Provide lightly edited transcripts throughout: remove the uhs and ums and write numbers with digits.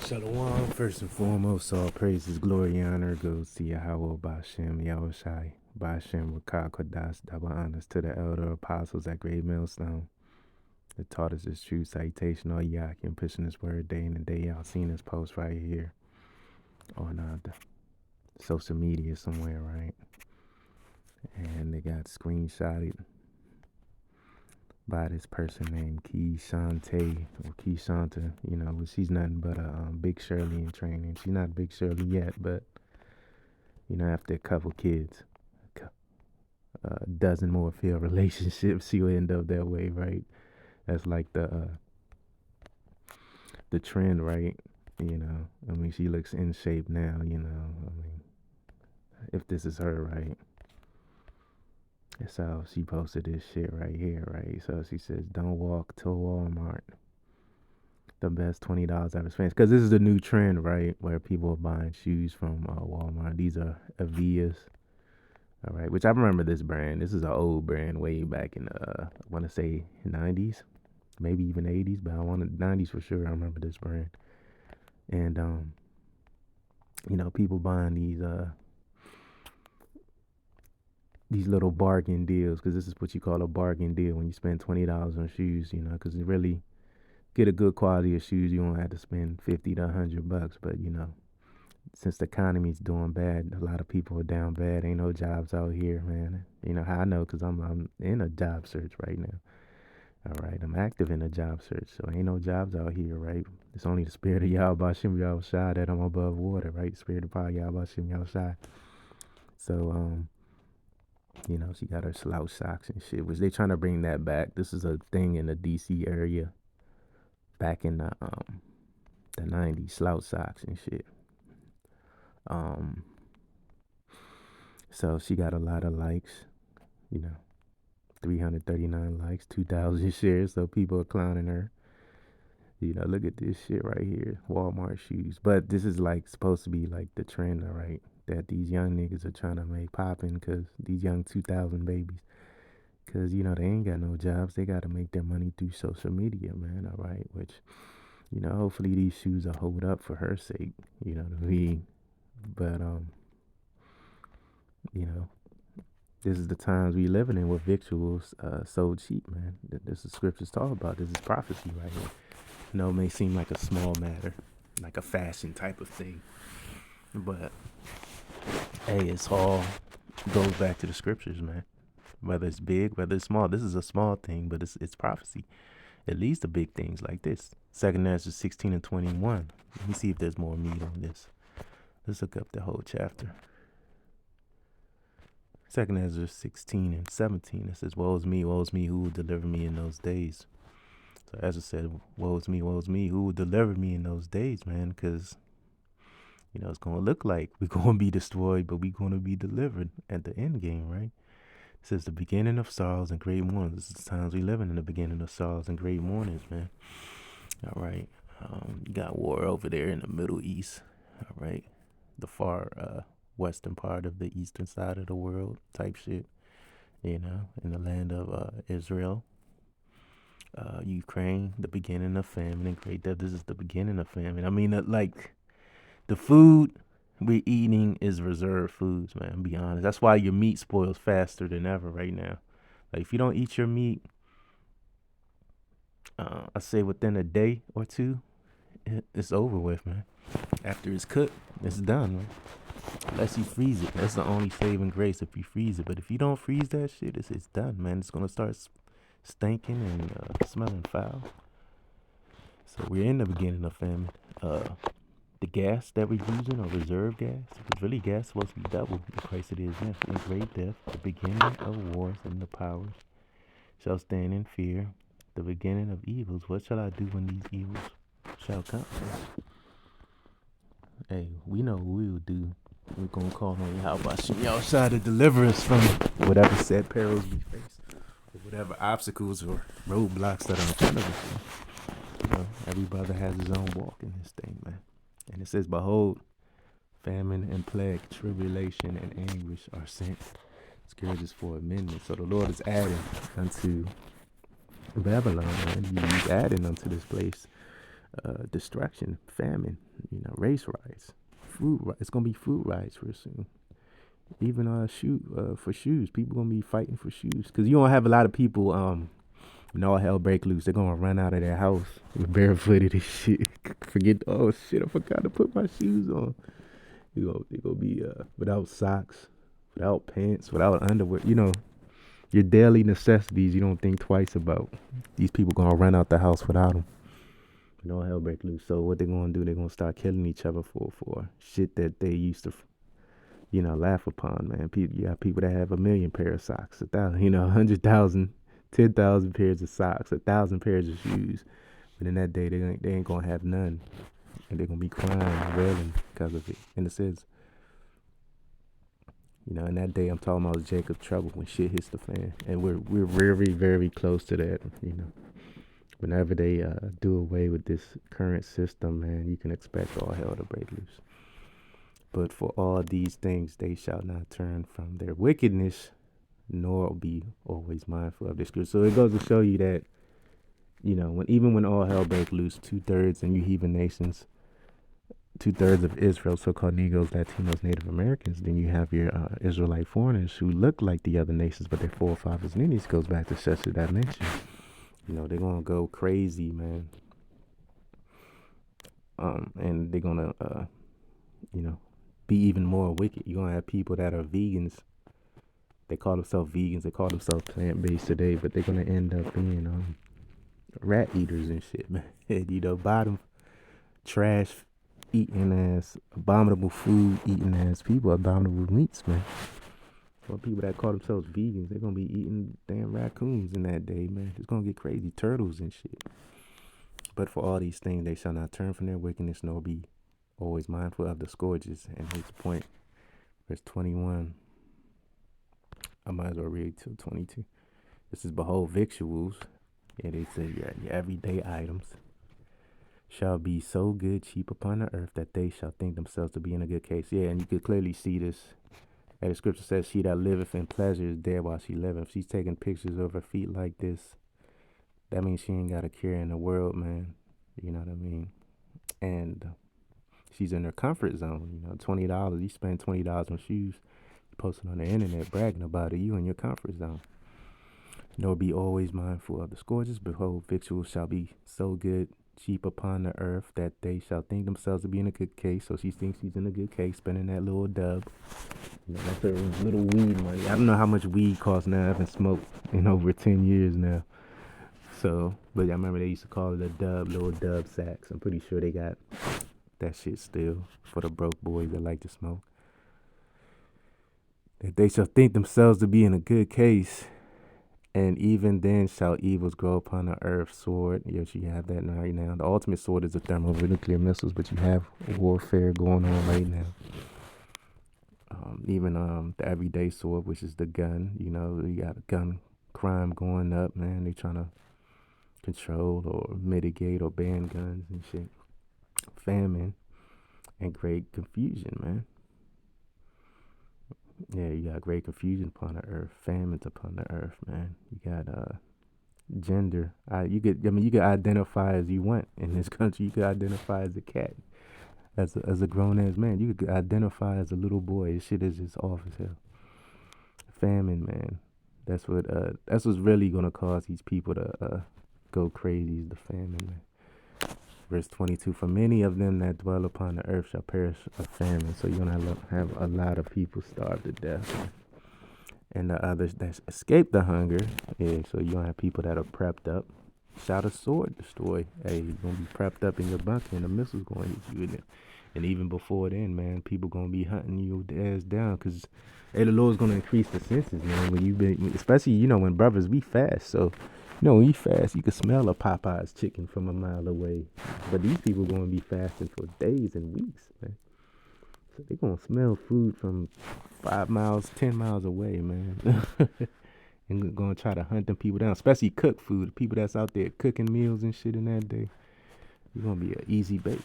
Shalom, first and foremost, all praises, glory, and honor goes to Yahweh Bashem, Yahushai, Bashem, Rakah, Kodas, double honors to the elder apostles at Great Millstone that taught us this true citation, all Yakin, pushing this word day in and day out. Seen this post right here on the social media somewhere, right? And they got screenshotted by this person named Keishante or Keishanta, she's nothing but a Big Shirley in training. She's not Big Shirley yet, but after a couple kids, a dozen more failed relationships, she'll end up that way, right? That's like the trend, right? She looks in shape now. If this is her, right? So she posted this shit right here, right? So she says, "Don't walk to Walmart. The best $20 ever spent." Because this is a new trend, right? Where people are buying shoes from Walmart. These are Avias, all right. Which I remember this brand. This is an old brand, way back in I want to say '90s, maybe even '80s, but I want '90s for sure. I remember this brand, and people buying these little bargain deals, because this is what you call a bargain deal when you spend $20 on shoes, because you really get a good quality of shoes, you won't have to spend 50 to $100. But since the economy's doing bad, a lot of people are down bad. Ain't no jobs out here, man. You know how I know? Because I'm in a job search right now. All right, I'm active in a job search, so ain't no jobs out here, right? It's only the spirit of Yahweh Shem Yahushai that I'm above water, right? The spirit of power Yahweh Shem Yahushai. So she got her slouch socks and shit, which they trying to bring that back. This is a thing in the DC area back in the 90s, slouch socks and shit. So she got a lot of likes, 339 likes, 2,000 shares. So people are clowning her. Look at this shit right here, Walmart shoes. But this is like supposed to be like the trend, all right, that these young niggas are trying to make popping, because these young 2000 babies, because they ain't got no jobs. They got to make their money through social media, man, all right, which hopefully these shoes will hold up for her sake, you know what I mean? But you know this is the times we living in, with victuals sold cheap, man. This is scriptures talk about. This is prophecy right here. It may seem like a small matter, like a fashion type of thing, but hey, it's all goes back to the scriptures, man. Whether it's big, whether it's small, this is a small thing, but it's prophecy. It leads to big things like this. 2 Ezra 16 and 21. Let me see if there's more meat on this. Let's look up the whole chapter. 2 Ezra 16 and 17. It says, woe is me, who will deliver me in those days? So Ezra said, woe is me, who will deliver me in those days, man? Because, it's going to look like we're going to be destroyed, but we're going to be delivered at the end game, right? It says the beginning of sorrows and great mournings. This is the times we living in, the beginning of sorrows and great mournings, man. All right. You got war over there in the Middle East. All right. The far western part of the eastern side of the world type shit. In the land of Israel. Ukraine, the beginning of famine and great death. This is the beginning of famine. I mean, like, the food we're eating is reserved foods, man. Be honest. That's why your meat spoils faster than ever right now. Like, if you don't eat your meat, I say within a day or two, it's over with, man. After it's cooked, it's done, man. Unless you freeze it. That's the only saving grace, if you freeze it. But if you don't freeze that shit, it's done, man. It's going to start stinking and smelling foul. So we're in the beginning of famine. The gas that we're using, or reserve gas, it's really gas supposed to be double the price it is now. In great death, the beginning of wars and the powers shall stand in fear. The beginning of evils. What shall I do when these evils shall come? Hey, we know what we will do. We're going to call on Yahweh Shem Yahushai to deliver us from whatever set perils we face, or whatever obstacles or roadblocks that are in front of us. Every brother has his own walk in this thing, man. And it says, behold, famine and plague, tribulation and anguish are sent. Scourges for a minute. So the Lord is adding unto Babylon, man. He's adding unto this place destruction, famine, race riots, it's gonna be food riots real soon. Even for shoes, people gonna be fighting for shoes because you don't have a lot of people. When all hell break loose, they're gonna run out of their house barefooted and shit. Forget, oh shit, I forgot to put my shoes on. They gonna be without socks, without pants, without underwear. Your daily necessities. You don't think twice about. These people gonna run out the house without them. No hell break loose. So what they gonna do? They're gonna start killing each other for shit that they used to, laugh upon. Man, you got people that have a million pair of socks, 1,000, 100,000, 10,000 pairs of socks, 1,000 pairs of shoes. But in that day, they ain't gonna have none, and they're gonna be crying, wailing because of it. And it says, in that day, I'm talking about Jacob's trouble when shit hits the fan, and we're very very close to that. Whenever they do away with this current system, man, you can expect all hell to break loose. But for all these things, they shall not turn from their wickedness, nor be always mindful of this good. So it goes to show you that, when all hell break loose, 2/3 in you heathen nations, 2/3 of Israel, so-called Negroes, Latinos, Native Americans, then you have your Israelite foreigners who look like the other nations, but their forefathers and lineage goes back to such a dimension. They're gonna go crazy, man. And they're gonna, you know, be even more wicked. You're gonna have people that are vegans. They call themselves vegans. They call themselves plant-based today, but they're gonna end up being rat eaters and shit, man. Bottom trash eating ass, abominable food eating ass people, abominable meats, man. Or people that call themselves vegans, they're gonna be eating damn raccoons in that day, man. It's gonna get crazy, turtles and shit. But for all these things, they shall not turn from their wickedness, nor be always mindful of the scourges. And here's the point, verse 21. I might as well read till 22. This is, behold, victuals. Yeah, they say your everyday items shall be so good, cheap upon the earth, that they shall think themselves to be in a good case. Yeah, and you could clearly see this. And the scripture says, she that liveth in pleasure is dead while she liveth. If she's taking pictures of her feet like this, that means she ain't got a care in the world, man. You know what I mean? And she's in her comfort zone. $20. You spend $20 on shoes, posting on the internet, bragging about it. You in your comfort zone. Nor be always mindful of the scourges. Behold, victuals shall be so good, cheap upon the earth, that they shall think themselves to be in a good case. So she thinks she's in a good case, spending that little dub. That's her little weed money. I don't know how much weed costs now. I haven't smoked in over 10 years now. So, but I remember they used to call it a dub, little dub sacks. I'm pretty sure they got that shit still for the broke boys that like to smoke. That they shall think themselves to be in a good case, and even then shall evils grow upon the earth. Sword, yes, you have that right now. The ultimate sword is the thermonuclear missiles, but you have warfare going on right now. Even the everyday sword, which is the gun. You got a gun crime going up, man. They trying to control or mitigate or ban guns and shit. Famine and great confusion, man. Yeah, you got great confusion upon the earth, famines upon the earth, man. You got gender. You could identify as you want in this country. You could identify as a cat, as a grown ass man. You could identify as a little boy. This shit is just off as hell. Famine, man. That's what's really gonna cause these people to go crazy. Is the famine, man. Verse 22, for many of them that dwell upon the earth shall perish of famine. So you're going to have a lot of people starve to death. And the others that escape the hunger, yeah, so you don't have people that are prepped up. Shout a sword destroy. Hey, you're going to be prepped up in your bunker and the missiles going to hit you in there. And even before then, man, people going to be hunting you ass down because, hey, the Lord's going to increase the senses, man. When you've been, especially, when brothers, we fast. So, when you fast, you can smell a Popeye's chicken from a mile away. But these people going to be fasting for days and weeks, man. So they going to smell food from 5 miles, 10 miles away, man. And going to try to hunt them people down, especially cooked food. The people that's out there cooking meals and shit in that day, you're going to be an easy bait.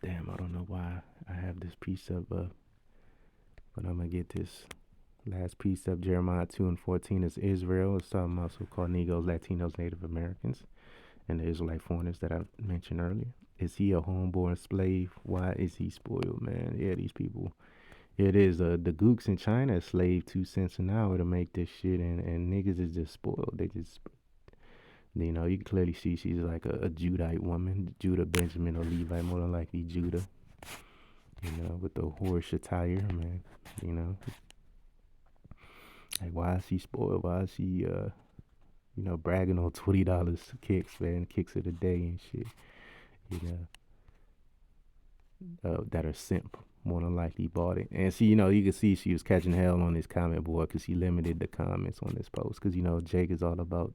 Damn, I don't know why I have this precept up, but I'm going to get this last precept. Jeremiah 2:14 is Israel. It's talking about so-called Negroes, Latinos, Native Americans. and the Israelite foreigners that I mentioned earlier. Is he a homeborn slave? Why is he spoiled, man? Yeah, these people. It is the gooks in China slave 2 cents an hour to make this shit, and niggas is just spoiled. They just, you can clearly see she's like a Judite woman, Judah, Benjamin, or Levi, more than likely Judah. With the horse attire, man. You know, like why is she spoiled? Why is she bragging on $20 kicks, man, kicks of the day and shit. You that are simp more than likely bought it. And see, you can see she was catching hell on this comment board because she limited the comments on this post. Because Jake is all about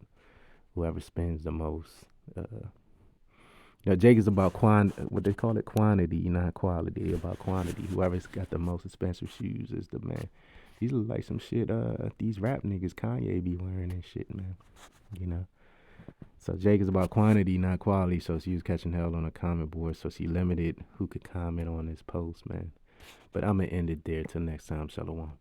whoever spends the most. Uh, Jake is about what they call it, quantity, not quality. About quantity. Whoever's got the most expensive shoes is the man. These look like some shit. These rap niggas Kanye be wearing and shit, man. You know. So Jake is about quantity, not quality. So she was catching hell on a comment board. So she limited who could comment on this post, man. But I'm gonna end it there. Till next time, Shalom.